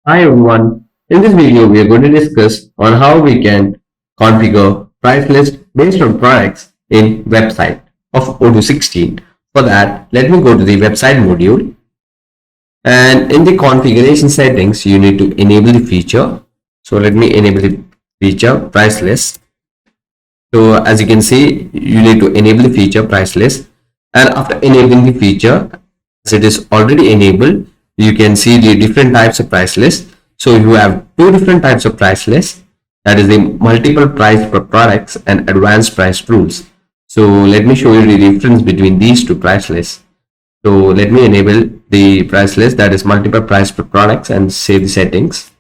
Hi everyone. In this video, we are going to discuss on how we can configure price list based on products in website of Odoo 16. For that, let me go to the website module, and in the configuration settings, you need to enable the feature. So let me enable the feature price list. So as you can see, you need to enable the feature price list, and after enabling the feature, as it is already enabled, you can see the different types of price list. So you have two different types of price list, that is the multiple price per products and advanced price rules. So let me show you the difference between these two price lists. So let me enable the price list, that is multiple price per products, and save the settings.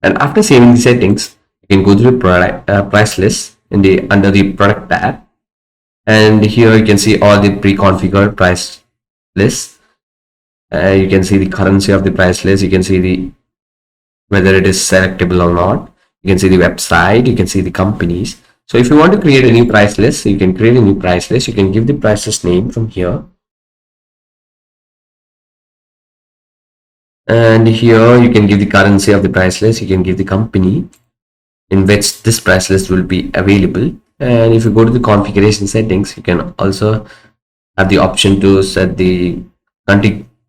And after saving the settings, you can go to the product price list in the under the product tab, and here you can see all the pre-configured price lists. You can see the currency of the price list. You can see the whether it is selectable or not. You can see the website. You can see the companies. So if you want to create a new price list, you can create a new price list. You can give the price list name from here, and here you can give the currency of the price list. You can give the company in which this price list will be available. And if you go to the configuration settings, you can also have the option to set the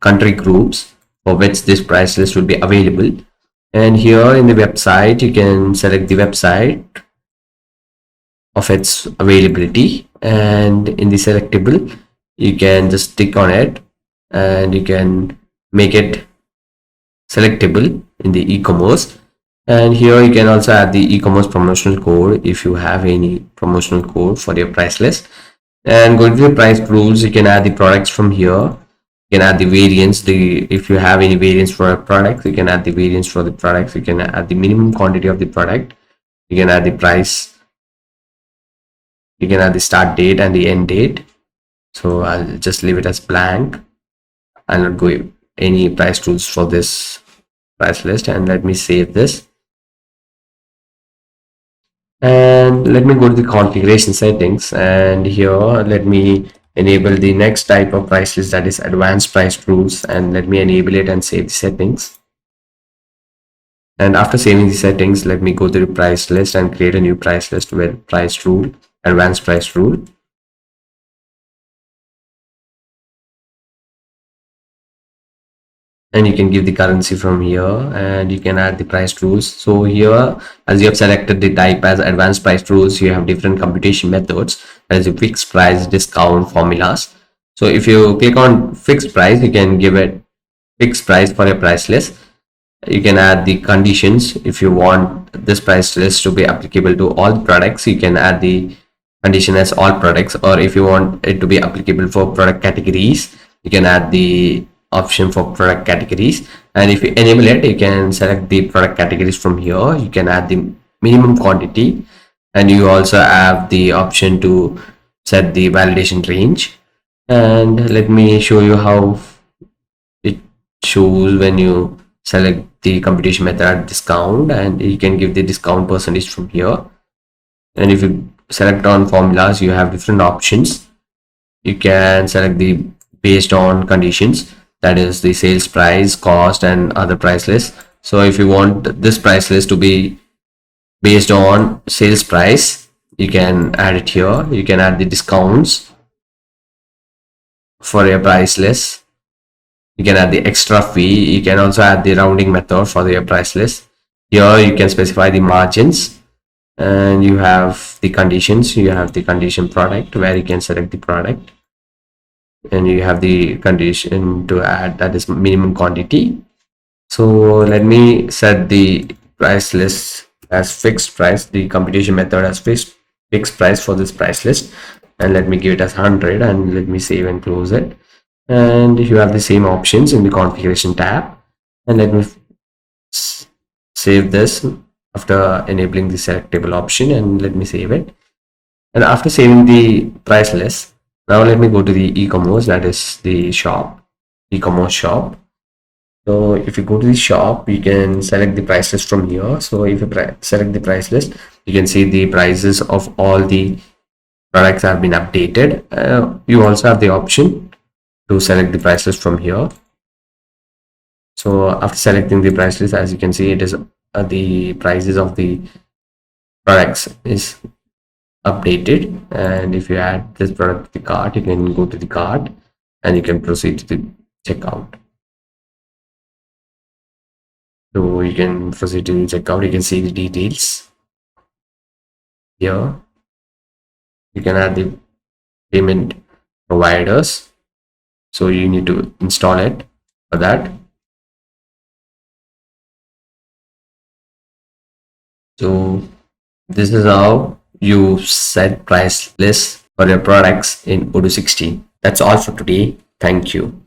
country groups for which this price list will be available. And here in the website, you can select the website of its availability, and in the selectable, you can just click on it and you can make it selectable in the e-commerce. And here you can also add the e-commerce promotional code if you have any promotional code for your price list. And going to the price rules, you can add the products from here. You can add the variants. If you have any variants for a product, you can add the variants for the products. You can add the minimum quantity of the product. You can add the price. You can add the start date and the end date. So I'll just leave it as blank. I'll not go any price rules for this price list, and let me save this. And let me go to the configuration settings, and here let me enable the next type of price list, that is advanced price rules, and let me enable it and save the settings. And after saving the settings, let me go to the price list and create a new price list with price rule, advanced price rule. And you can give the currency from here, and you can add the price rules. So here, as you have selected the type as advanced price rules, you have different computation methods, as a fixed price, discount, formulas. So if you click on fixed price, you can give it fixed price for a price list. You can add the conditions. If you want this price list to be applicable to all products, you can add the condition as all products, or if you want it to be applicable for product categories, you can add the option for product categories. And if you enable it, you can select the product categories from here. You can add the minimum quantity, and you also have the option to set the validation range. And let me show you how it shows when you select the computation method discount, and you can give the discount percentage from here. And if you select on formulas, you have different options. You can select the based on conditions, that is the sales price, cost, and other price lists. So if you want this price list to be based on sales price, you can add it here. You can add the discounts for your price list. You can add the extra fee. You can also add the rounding method for your price list. Here you can specify the margins, and you have the conditions. You have the condition product, where you can select the product, and you have the condition to add, that is minimum quantity. So let me set the price list as fixed price, the computation method as fixed price for this price list, and let me give it as 100, and let me save and close it. And you have the same options in the configuration tab, and let me save this after enabling the selectable option, and let me save it. And after saving the price list, now let me go to the e-commerce, that is the shop, e-commerce shop. So if you go to the shop, you can select the price list from here. So if you select the price list, you can see the prices of all the products have been updated. You also have the option to select the price list from here. So after selecting the price list, as you can see, it is the prices of the products is updated. And if you add this product to the cart, you can go to the cart and you can proceed to the checkout. So you can proceed to the checkout. You can see the details here. You can add the payment providers. So you need to install it for that. So this is how you set price list for your products in Odoo 16. That's all for today. Thank you.